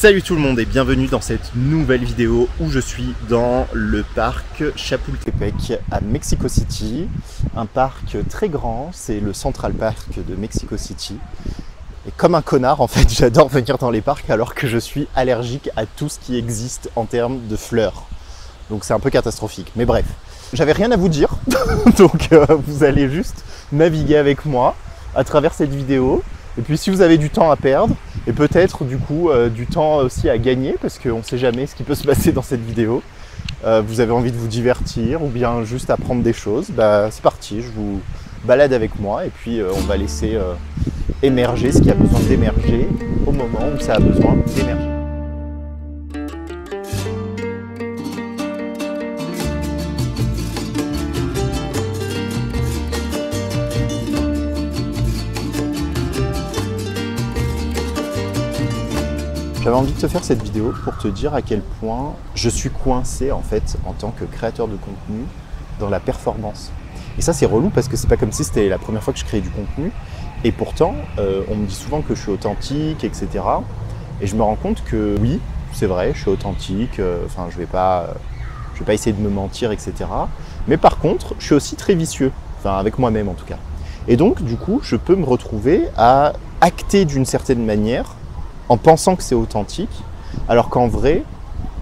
Salut tout le monde et bienvenue dans cette nouvelle vidéo où je suis dans le parc Chapultepec à Mexico City. Un parc très grand, c'est le Central Park de Mexico City. Et comme un connard en fait, j'adore venir dans les parcs alors que je suis allergique à tout ce qui existe en termes de fleurs. Donc c'est un peu catastrophique, mais bref. J'avais rien à vous dire, donc vous allez juste naviguer avec moi à travers cette vidéo. Et puis si vous avez du temps à perdre, et peut-être du coup du temps aussi à gagner, parce qu'on ne sait jamais ce qui peut se passer dans cette vidéo, vous avez envie de vous divertir ou bien juste apprendre des choses, bah, c'est parti, je vous balade avec moi et puis on va laisser émerger ce qui a besoin d'émerger au moment où ça a besoin d'émerger. J'avais envie de te faire cette vidéo pour te dire à quel point je suis coincé en fait en tant que créateur de contenu dans la performance. Et ça c'est relou parce que c'est pas comme si c'était la première fois que je créais du contenu. Et pourtant, on me dit souvent que je suis authentique, etc. Et je me rends compte que oui, c'est vrai, je suis authentique, enfin je vais pas essayer de me mentir, etc. Mais par contre, je suis aussi très vicieux, enfin avec moi-même en tout cas. Et donc du coup, je peux me retrouver à acter d'une certaine manière en pensant que c'est authentique, alors qu'en vrai,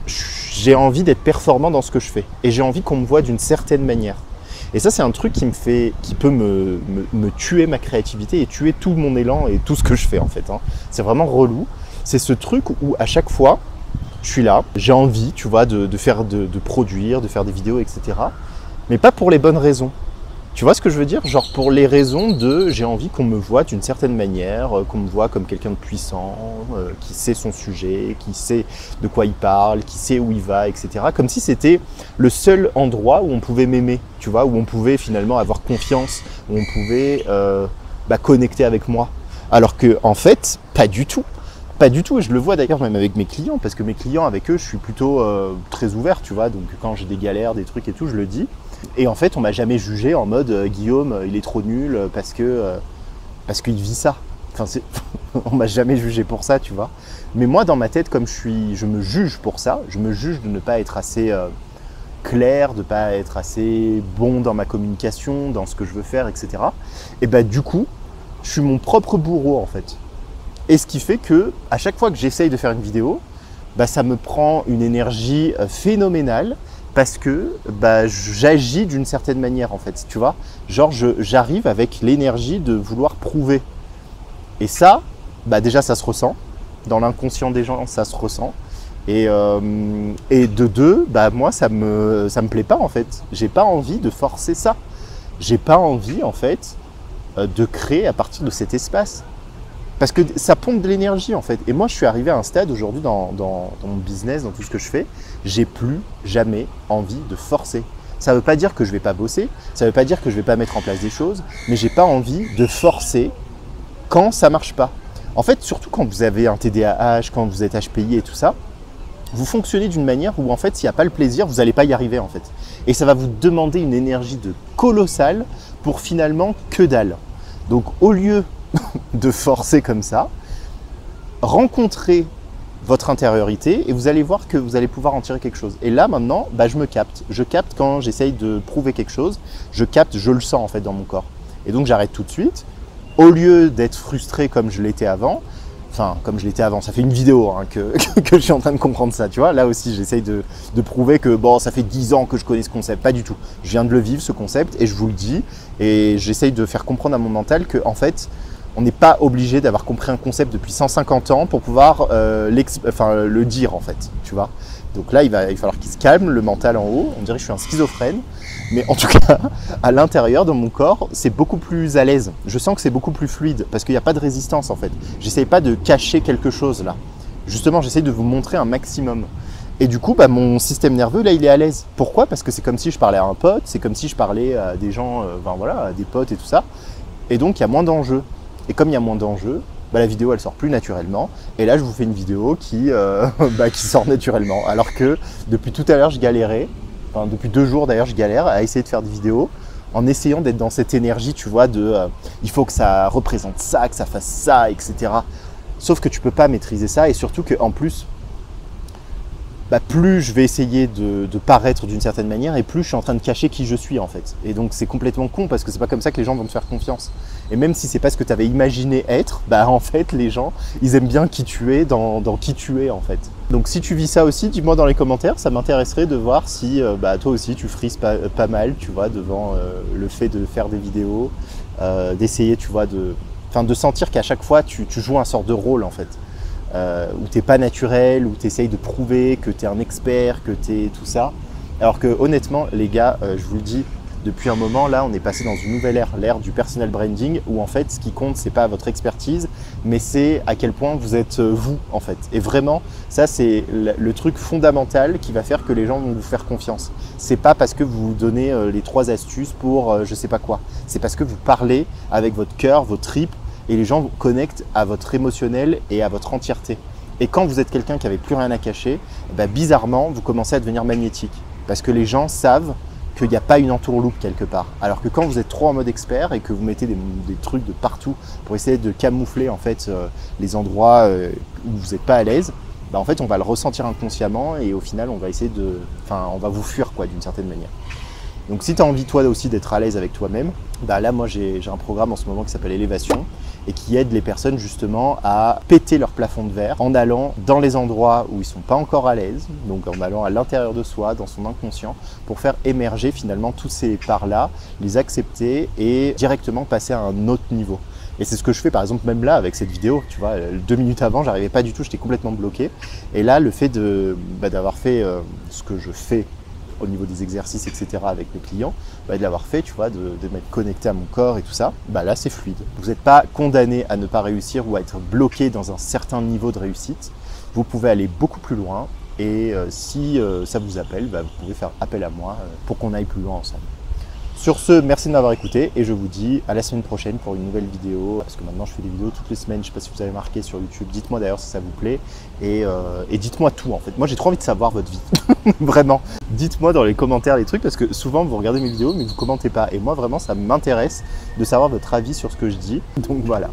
j'ai envie d'être performant dans ce que je fais. Et j'ai envie qu'on me voit d'une certaine manière. Et ça, c'est un truc qui peut me tuer ma créativité et tuer tout mon élan et tout ce que je fais en fait. C'est vraiment relou. C'est ce truc où à chaque fois, je suis là, j'ai envie, tu vois, de produire, de faire des vidéos, etc. Mais pas pour les bonnes raisons. Tu vois ce que je veux dire? Genre pour les raisons de j'ai envie qu'on me voit d'une certaine manière, qu'on me voit comme quelqu'un de puissant, qui sait son sujet, qui sait de quoi il parle, qui sait où il va, etc. Comme si c'était le seul endroit où on pouvait m'aimer, tu vois, où on pouvait finalement avoir confiance, où on pouvait connecter avec moi. Alors que en fait, pas du tout. Pas du tout, et je le vois d'ailleurs même avec mes clients, parce que mes clients, avec eux, je suis plutôt très ouvert, tu vois, donc quand j'ai des galères, des trucs et tout, je le dis. Et en fait, on m'a jamais jugé en mode Guillaume, il est trop nul parce qu'il vit ça. Enfin, on m'a jamais jugé pour ça, tu vois. Mais moi, dans ma tête, comme je me juge pour ça, je me juge de ne pas être assez clair, de ne pas être assez bon dans ma communication, dans ce que je veux faire, etc. Et bah du coup, je suis mon propre bourreau en fait. Et ce qui fait que à chaque fois que j'essaye de faire une vidéo, bah, ça me prend une énergie phénoménale parce que j'agis d'une certaine manière en fait, tu vois. Genre j'arrive avec l'énergie de vouloir prouver. Et ça, déjà ça se ressent. Dans l'inconscient des gens, ça se ressent. Et de deux, moi ça me plaît pas en fait. J'ai pas envie de forcer ça. J'ai pas envie en fait de créer à partir de cet espace. Parce que ça pompe de l'énergie en fait. Et moi je suis arrivé à un stade aujourd'hui dans mon business, dans tout ce que je fais, j'ai plus jamais envie de forcer. Ça ne veut pas dire que je ne vais pas bosser, ça ne veut pas dire que je ne vais pas mettre en place des choses, mais j'ai pas envie de forcer quand ça ne marche pas. En fait, surtout quand vous avez un TDAH, quand vous êtes HPI et tout ça, vous fonctionnez d'une manière où en fait s'il n'y a pas le plaisir, vous n'allez pas y arriver en fait. Et ça va vous demander une énergie de colossale pour finalement que dalle. Donc au lieu de forcer comme ça, rencontrez votre intériorité et vous allez voir que vous allez pouvoir en tirer quelque chose. Et là maintenant, je me capte. Je capte quand j'essaye de prouver quelque chose, je capte, je le sens en fait dans mon corps. Et donc j'arrête tout de suite. Au lieu d'être frustré comme je l'étais avant, ça fait une vidéo que je suis en train de comprendre ça, tu vois. Là aussi j'essaye de prouver que ça fait 10 ans que je connais ce concept, pas du tout. Je viens de le vivre ce concept et je vous le dis et j'essaye de faire comprendre à mon mental que en fait, on n'est pas obligé d'avoir compris un concept depuis 150 ans pour pouvoir le dire en fait, tu vois. Donc là, il va falloir qu'il se calme, le mental en haut. On dirait que je suis un schizophrène. Mais en tout cas, à l'intérieur, dans mon corps, c'est beaucoup plus à l'aise. Je sens que c'est beaucoup plus fluide parce qu'il n'y a pas de résistance en fait. J'essaye pas de cacher quelque chose là. Justement, j'essaye de vous montrer un maximum. Et du coup, mon système nerveux, là, il est à l'aise. Pourquoi? Parce que c'est comme si je parlais à un pote, c'est comme si je parlais à des gens, à des potes et tout ça. Et donc, il y a moins d'enjeux. Et comme il y a moins d'enjeux, la vidéo, elle sort plus naturellement. Et là, je vous fais une vidéo qui sort naturellement. Alors que depuis tout à l'heure, je galérais. Enfin, depuis 2 jours, d'ailleurs, je galère à essayer de faire des vidéos en essayant d'être dans cette énergie, tu vois, il faut que ça représente ça, que ça fasse ça, etc. Sauf que tu peux pas maîtriser ça et surtout qu'en plus, plus je vais essayer de paraître d'une certaine manière et plus je suis en train de cacher qui je suis en fait. Et donc c'est complètement con parce que c'est pas comme ça que les gens vont te faire confiance. Et même si c'est pas ce que tu avais imaginé être, en fait les gens ils aiment bien qui tu es dans qui tu es en fait. Donc si tu vis ça aussi, dis-moi dans les commentaires, ça m'intéresserait de voir si toi aussi tu frises pas mal, tu vois, devant le fait de faire des vidéos, d'essayer, tu vois, de sentir qu'à chaque fois tu joues un sort de rôle en fait. Où t'es pas naturel, où tu essayes de prouver que tu es un expert, que tu es tout ça. Alors que honnêtement, les gars, je vous le dis, depuis un moment, là, on est passé dans une nouvelle ère, l'ère du personal branding, où en fait, ce qui compte, c'est pas votre expertise, mais c'est à quel point vous êtes vous, en fait. Et vraiment, ça, c'est le truc fondamental qui va faire que les gens vont vous faire confiance. C'est pas parce que vous donnez les 3 astuces pour je sais pas quoi. C'est parce que vous parlez avec votre cœur, vos tripes, et les gens vous connectent à votre émotionnel et à votre entièreté. Et quand vous êtes quelqu'un qui n'avait plus rien à cacher, bizarrement, vous commencez à devenir magnétique. Parce que les gens savent qu'il n'y a pas une entourloupe quelque part. Alors que quand vous êtes trop en mode expert et que vous mettez des trucs de partout pour essayer de camoufler en fait, les endroits où vous n'êtes pas à l'aise, en fait, on va le ressentir inconsciemment et au final, on va essayer on va vous fuir quoi, d'une certaine manière. Donc si tu as envie toi aussi d'être à l'aise avec toi-même, là moi j'ai un programme en ce moment qui s'appelle Élévation et qui aide les personnes justement à péter leur plafond de verre en allant dans les endroits où ils ne sont pas encore à l'aise, donc en allant à l'intérieur de soi, dans son inconscient, pour faire émerger finalement tous ces parts-là, les accepter et directement passer à un autre niveau. Et c'est ce que je fais par exemple même là avec cette vidéo, tu vois, 2 minutes avant, j'arrivais pas du tout, j'étais complètement bloqué. Et là, le fait d'avoir fait ce que je fais au niveau des exercices, etc. avec mes clients, de l'avoir fait, tu vois, de m'être connecté à mon corps et tout ça, là c'est fluide. Vous n'êtes pas condamné à ne pas réussir ou à être bloqué dans un certain niveau de réussite. Vous pouvez aller beaucoup plus loin et si ça vous appelle, vous pouvez faire appel à moi pour qu'on aille plus loin ensemble. Sur ce, merci de m'avoir écouté et je vous dis à la semaine prochaine pour une nouvelle vidéo. Parce que maintenant je fais des vidéos toutes les semaines, je ne sais pas si vous avez marqué sur YouTube. Dites-moi d'ailleurs si ça vous plaît et dites-moi tout en fait. Moi j'ai trop envie de savoir votre vie, vraiment. Dites-moi dans les commentaires les trucs parce que souvent vous regardez mes vidéos mais vous ne commentez pas. Et moi vraiment ça m'intéresse de savoir votre avis sur ce que je dis. Donc voilà.